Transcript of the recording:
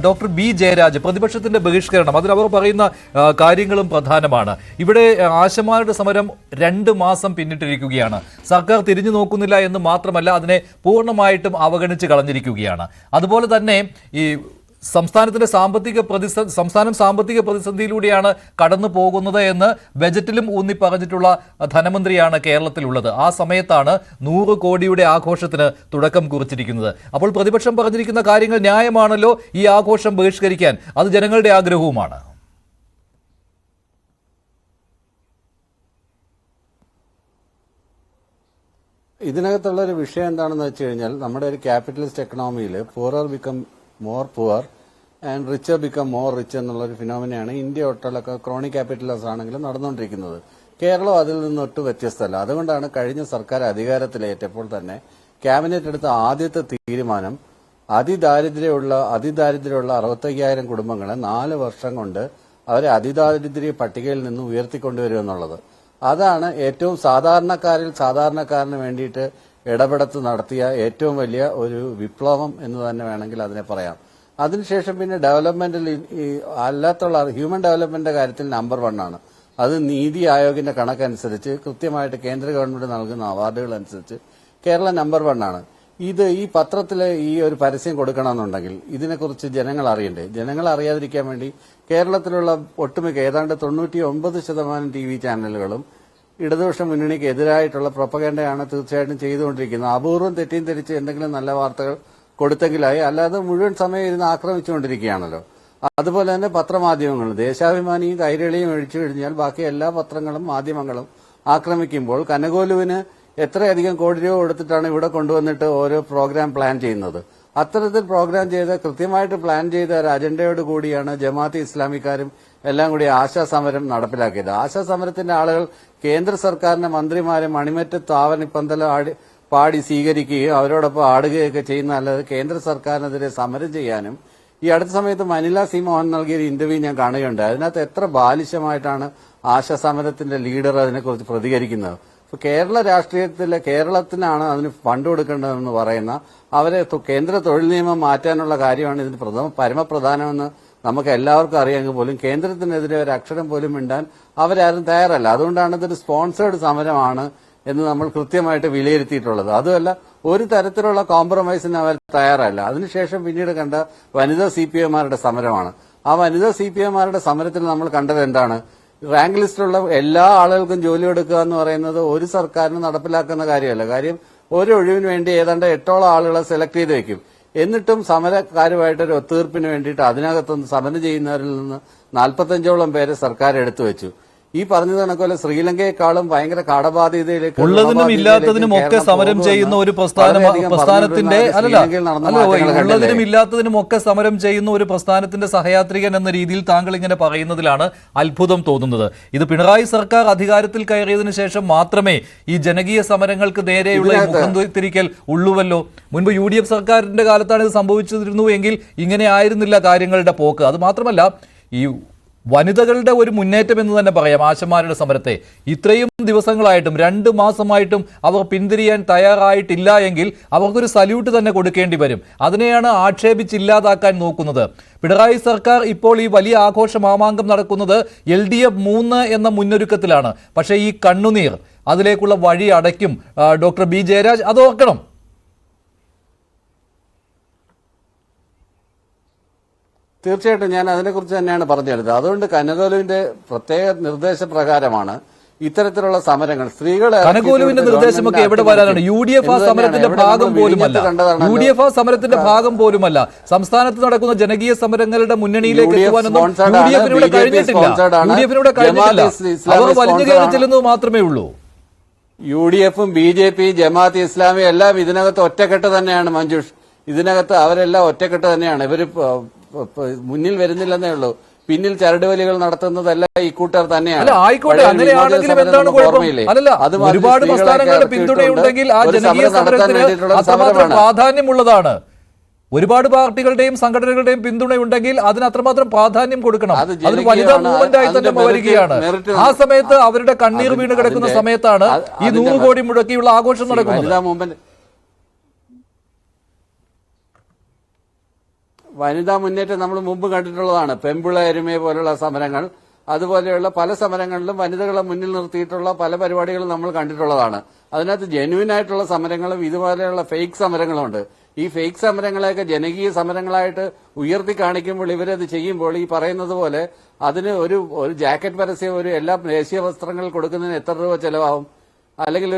Doctor B Jayaraj പ്രതിപക്ഷത്തിന്റെ ബഹിഷ്കരണം അതിലവർ പറയുന്ന കാര്യങ്ങളും പ്രധാനമാണ്. ഇവിടെ ആശമാരുടെ സമരം 2 മാസം പിന്നിട്ടിരിക്കുകയാണ്. സർക്കാർ തിരിഞ്ഞു നോക്കുന്നില്ല എന്ന് മാത്രമല്ല അതിനെ പൂർണ്ണമായിട്ടും അവഗണിച്ച് കളഞ്ഞിരിക്കുകയാണ്. അതുപോലെ തന്നെ ഈ സംസ്ഥാനം സാമ്പത്തിക പ്രതിസന്ധിയിലൂടെയാണ് കടന്നു പോകുന്നത് എന്ന് ബജറ്റിലും ഊന്നി പറഞ്ഞിട്ടുള്ള ധനമന്ത്രിയാണ് കേരളത്തിലുള്ളത്. ആ സമയത്താണ് 100 കോടിയുടെ ആഘോഷത്തിന് തുടക്കം കുറിച്ചിരിക്കുന്നത്. അപ്പോൾ പ്രതിപക്ഷം പറഞ്ഞിരിക്കുന്ന കാര്യങ്ങൾ ന്യായമാണല്ലോ. ഈ ആഘോഷം ബഹിഷ്കരിക്കാൻ അത് ജനങ്ങളുടെ ആഗ്രഹവുമാണ്. ഇതിനകത്തുള്ളൊരു വിഷയം എന്താണെന്ന് വെച്ച് കഴിഞ്ഞാൽ, നമ്മുടെ ഒരു ക്യാപിറ്റലിസ്റ്റ് എക്കണോമിയിൽ poorer become more poor and richer become more rich എന്നുള്ളൊരു ഫിനോമിനയാണ് ഇന്ത്യ ഒട്ടുള്ള ക്രോണിക് ക്യാപിറ്റലിസ്റ്റ് ആണെങ്കിലും നടന്നുകൊണ്ടിരിക്കുന്നത്. കേരളം അതിൽ നിന്നൊട്ട് വ്യത്യസ്തമല്ല. അതുകൊണ്ടാണ് കഴിഞ്ഞ സർക്കാർ അധികാരത്തിലേറ്റപ്പോൾ തന്നെ ക്യാബിനറ്റ് എടുത്ത ആദ്യത്തെ തീരുമാനം അതിദാരിദ്ര്യമുള്ള 65,000 കുടുംബങ്ങളെ 4 വർഷം കൊണ്ട് അവരെ അതിദാരിദ്ര്യ പട്ടികയിൽ നിന്ന് ഉയർത്തിക്കൊണ്ടുവരും എന്നുള്ളത്. അതാണ് ഏറ്റവും സാധാരണക്കാരന് വേണ്ടിയിട്ട് ഇടപെടത്ത് നടത്തിയ ഏറ്റവും വലിയ ഒരു വിപ്ലവം എന്ന് തന്നെ വേണമെങ്കിൽ അതിനെ പറയാം. അതിനുശേഷം പിന്നെ ഡെവലപ്മെന്റിൽ അല്ലാത്തുള്ള ഹ്യൂമൻ ഡെവലപ്മെന്റിന്റെ കാര്യത്തിൽ നമ്പർ 1 ആണ്. അത് നീതി ആയോഗിന്റെ കണക്കനുസരിച്ച് കൃത്യമായിട്ട് കേന്ദ്ര ഗവൺമെന്റ് നൽകുന്ന അവാർഡുകൾ അനുസരിച്ച് കേരളം നമ്പർ 1 ആണ്. ഈ പത്രത്തിൽ ഈ ഒരു പരസ്യം കൊടുക്കണമെന്നുണ്ടെങ്കിൽ ഇതിനെക്കുറിച്ച് ജനങ്ങൾ അറിയണ്ടേ? ജനങ്ങൾ അറിയാതിരിക്കാൻ വേണ്ടി കേരളത്തിലുള്ള ഒട്ടുമിക്ക ഏതാണ്ട് 99% TV ചാനലുകളും ഇടതുപക്ഷ മുന്നണിക്ക് എതിരായിട്ടുള്ള പ്രൊപ്പഗൻഡയാണ് തീർച്ചയായിട്ടും ചെയ്തുകൊണ്ടിരിക്കുന്നത്. അപൂർവം തെറ്റിയും തിരിച്ച് എന്തെങ്കിലും നല്ല വാർത്തകൾ കൊടുത്തെങ്കിലായി, അല്ലാതെ മുഴുവൻ സമയം ഇരുന്ന് ആക്രമിച്ചുകൊണ്ടിരിക്കുകയാണല്ലോ. അതുപോലെ തന്നെ പത്രമാധ്യമങ്ങൾ ദേശാഭിമാനിയും കൈരളിയും ഒഴിച്ചു കഴിഞ്ഞാൽ ബാക്കി എല്ലാ പത്രങ്ങളും മാധ്യമങ്ങളും ആക്രമിക്കുമ്പോൾ കനകോലുവിന് എത്രയധികം കോടി രൂപ കൊടുത്തിട്ടാണ് ഇവിടെ കൊണ്ടുവന്നിട്ട് ഓരോ പ്രോഗ്രാം പ്ലാൻ ചെയ്യുന്നത്. അത്തരത്തിൽ പ്രോഗ്രാം ചെയ്ത് കൃത്യമായിട്ട് പ്ലാൻ ചെയ്ത ഒരു അജണ്ടയോട് കൂടിയാണ് ജമാഅത്തെ ഇസ്ലാമിക്കാരും എല്ലാം കൂടി ആശാസമരം നടപ്പിലാക്കിയത്. ആശാസമരത്തിന്റെ ആളുകൾ കേന്ദ്ര സർക്കാരിന്റെ മന്ത്രിമാരെ മണിമറ്റത്ത് ആവണിപ്പന്തൽ പാടി സ്വീകരിക്കുകയും അവരോടൊപ്പം ആടുകയൊക്കെ ചെയ്യുന്ന, അല്ലാതെ കേന്ദ്ര സർക്കാരിനെതിരെ സമരം ചെയ്യാനും ഈ അടുത്ത സമയത്ത് മനില സി മോഹൻ നൽകിയ ഒരു ഇന്റർവ്യൂ ഞാൻ കാണുകയുണ്ട്. അതിനകത്ത് എത്ര ബാലിശമായിട്ടാണ് ആശാസമരത്തിന്റെ ലീഡർ അതിനെക്കുറിച്ച് പ്രതികരിക്കുന്നത്. കേരള രാഷ്ട്രീയത്തിലെ കേരളത്തിനാണ് അതിന് ഫണ്ട് കൊടുക്കേണ്ടതെന്ന് പറയുന്ന അവരെ കേന്ദ്ര തൊഴിൽ നിയമം മാറ്റാനുള്ള കാര്യമാണ് ഇതിന് പരമപ്രധാനമെന്ന് നമുക്ക് എല്ലാവർക്കും അറിയാമെങ്കിൽ പോലും കേന്ദ്രത്തിനെതിരെ ഒരു അക്ഷരം പോലും മിണ്ടാൻ അവരാരും തയ്യാറല്ല. അതുകൊണ്ടാണ് ഇതൊരു സ്പോൺസേർഡ് സമരമാണ് എന്ന് നമ്മൾ കൃത്യമായിട്ട് വിലയിരുത്തിയിട്ടുള്ളത്. അതുമല്ല, ഒരു തരത്തിലുള്ള കോംപ്രമൈസിന് അവർ തയ്യാറല്ല. അതിനുശേഷം പിന്നീട് കണ്ട വനിതാ CPIമാരുടെ സമരമാണ്. ആ വനിതാ CPIമാരുടെ സമരത്തിൽ നമ്മൾ കണ്ടത് എന്താണ്? റാങ്ക് ലിസ്റ്റിലുള്ള എല്ലാ ആളുകൾക്കും ജോലി കൊടുക്കുക എന്ന് പറയുന്നത് ഒരു സർക്കാരിന് നടപ്പിലാക്കുന്ന കാര്യമല്ല. കാര്യം ഒരു ഒഴിവിന് വേണ്ടി ഏതാണ്ട് 8ഓളം ആളുകളെ സെലക്ട് ചെയ്ത് വെക്കും. എന്നിട്ടും സമരക്കാരുമായിട്ടൊരു ഒത്തുതീർപ്പിന് വേണ്ടിയിട്ട് അതിനകത്തുനിന്ന് സമരം ചെയ്യുന്നവരിൽ നിന്ന് 45ഓളം പേരെ സർക്കാർ എടുത്തു വെച്ചു. ഈ പറഞ്ഞത് കണക്കല്ല, ശ്രീലങ്കയെക്കാളും ഭയങ്കര കടബാധ്യതയിലേക്ക് ഉള്ളതിനും ഇല്ലാത്തതിനും ഒക്കെ സമരം ചെയ്യുന്ന ഒരു പ്രസ്ഥാനത്തിന്റെ ഉള്ളതിനും ഇല്ലാത്തതിനും ഒക്കെ സമരം ചെയ്യുന്ന ഒരു പ്രസ്ഥാനത്തിന്റെ സഹയാത്രികൻ എന്ന രീതിയിൽ താങ്കൾ ഇങ്ങനെ പറയുന്നതിലാണ് അത്ഭുതം തോന്നുന്നത്. ഇത് പിണറായി സർക്കാർ അധികാരത്തിൽ കയറിയതിനു ശേഷം മാത്രമേ ഈ ജനകീയ സമരങ്ങൾക്ക് നേരെയുള്ള മുഖം തിരിക്കൽ ഉള്ളുവല്ലോ. മുൻപ് UDF സർക്കാരിന്റെ കാലത്താണ് ഇത് സംഭവിച്ചിരുന്നു എങ്കിൽ ഇങ്ങനെ ആയിരുന്നില്ല കാര്യങ്ങളുടെ പോക്ക്. അത് മാത്രമല്ല, ഈ വനിതകളുടെ ഒരു മുന്നേറ്റം എന്ന് തന്നെ പറയാം ആശമാരുടെ സമരത്തെ. ഇത്രയും ദിവസങ്ങളായിട്ടും 2 മാസമായിട്ടും അവർ പിന്തിരിയാൻ തയ്യാറായിട്ടില്ല എങ്കിൽ അവർക്കൊരു സല്യൂട്ട് തന്നെ കൊടുക്കേണ്ടി വരും. അതിനെയാണ് ആക്ഷേപിച്ചില്ലാതാക്കാൻ നോക്കുന്നത്. പിണറായി സർക്കാർ ഇപ്പോൾ ഈ വലിയ ആഘോഷ മാമാങ്കം നടക്കുന്നത് LDF 3 എന്ന മുന്നൊരുക്കത്തിലാണ്. പക്ഷേ ഈ കണ്ണുനീർ അതിലേക്കുള്ള വഴി അടയ്ക്കും ഡോക്ടർ ബി ജയരാജ്. അത് ഓർക്കണം. തീർച്ചയായിട്ടും ഞാൻ അതിനെക്കുറിച്ച് തന്നെയാണ് പറഞ്ഞെടുത്തത്. അതുകൊണ്ട് കനകോലുവിന്റെ പ്രത്യേക നിർദ്ദേശപ്രകാരമാണ് ഇത്തരത്തിലുള്ള സമരങ്ങൾ സ്ത്രീകളെ കനകോലുവിന്റെ നിർദ്ദേശമൊക്കെ എവിടെ വരാനാണ്? UDF ആ സമരത്തിന്റെ ഭാഗം പോലുമല്ല. UDF ആ സമരത്തിന്റെ ഭാഗം പോലുമല്ല. സംസ്ഥാനത്ത് നടക്കുന്ന ജനകീയ സമരങ്ങളുടെ മുന്നണിയിലേക്ക് എത്തുവാനൊന്നും UDF-നൂടെ കഴിഞ്ഞിട്ടില്ല. അവർ വലിഞ്ഞു കയറി ചെല്ലുന്നത് മാത്രമേ ഉള്ളൂ. UDF-ഉം BJP ജമാഅത്തെ ഇസ്ലാമി എല്ലാം ഇതിനകത്ത് ഒറ്റക്കെട്ട് തന്നെയാണ് മഞ്ജുഷ്. ഇതിനകത്ത് അവരെല്ലാം ഒറ്റക്കെട്ട് തന്നെയാണ്. ഇവര് മുന്നിൽ വരുന്നില്ലെന്നേ ഉള്ളൂ. പിന്നിൽ ചരടുവലികൾ നടത്തുന്നതല്ല ഈ കൂട്ടർ തന്നെയാണ്. ആയിക്കോട്ടെ, അങ്ങനെയാണെങ്കിലും എന്താണ് കുഴപ്പം? അല്ലല്ല, ഒരുപാട് പ്രസ്ഥാനങ്ങളുടെ പിന്തുണയുണ്ടെങ്കിൽ ആ ജനകീയ സമരത്തിന് അത്രമാത്രം പ്രാധാന്യമുള്ളതാണ്. ഒരുപാട് പാർട്ടികളുടെയും സംഘടനകളുടെയും പിന്തുണയുണ്ടെങ്കിൽ അതിന് അത്രമാത്രം പ്രാധാന്യം കൊടുക്കണം. അതൊരു വനിതാ മൂവ്മെന്റായി തന്നെ വരികയാണ്. ആ സമയത്ത് അവരുടെ കണ്ണീർ വീണ് കിടക്കുന്ന സമയത്താണ് ഈ 100 കോടി മുടക്കിയുള്ള ആഘോഷം നടക്കുന്നത്. വനിതാ മുന്നേറ്റം നമ്മൾ മുമ്പ് കണ്ടിട്ടുള്ളതാണ്. പെമ്പിള എരുമയെ പോലുള്ള സമരങ്ങൾ, അതുപോലെയുള്ള പല സമരങ്ങളിലും വനിതകളെ മുന്നിൽ നിർത്തിയിട്ടുള്ള പല പരിപാടികളും നമ്മൾ കണ്ടിട്ടുള്ളതാണ്. അതിനകത്ത് ജെന്യുവൻ ആയിട്ടുള്ള സമരങ്ങളും ഇതുപോലെയുള്ള ഫേക്ക് സമരങ്ങളുണ്ട്. ഈ ഫേക്ക് സമരങ്ങളെയൊക്കെ ജനകീയ സമരങ്ങളായിട്ട് ഉയർത്തി കാണിക്കുമ്പോൾ ഇവരത് ചെയ്യുമ്പോൾ ഈ പറയുന്നത് പോലെ അതിന് ഒരു ജാക്കറ്റ് പരസ്യം, ഒരു എല്ലാ ദേശീയ വസ്ത്രങ്ങൾ കൊടുക്കുന്നതിന് എത്ര രൂപ ചെലവാകും? അല്ലെങ്കിൽ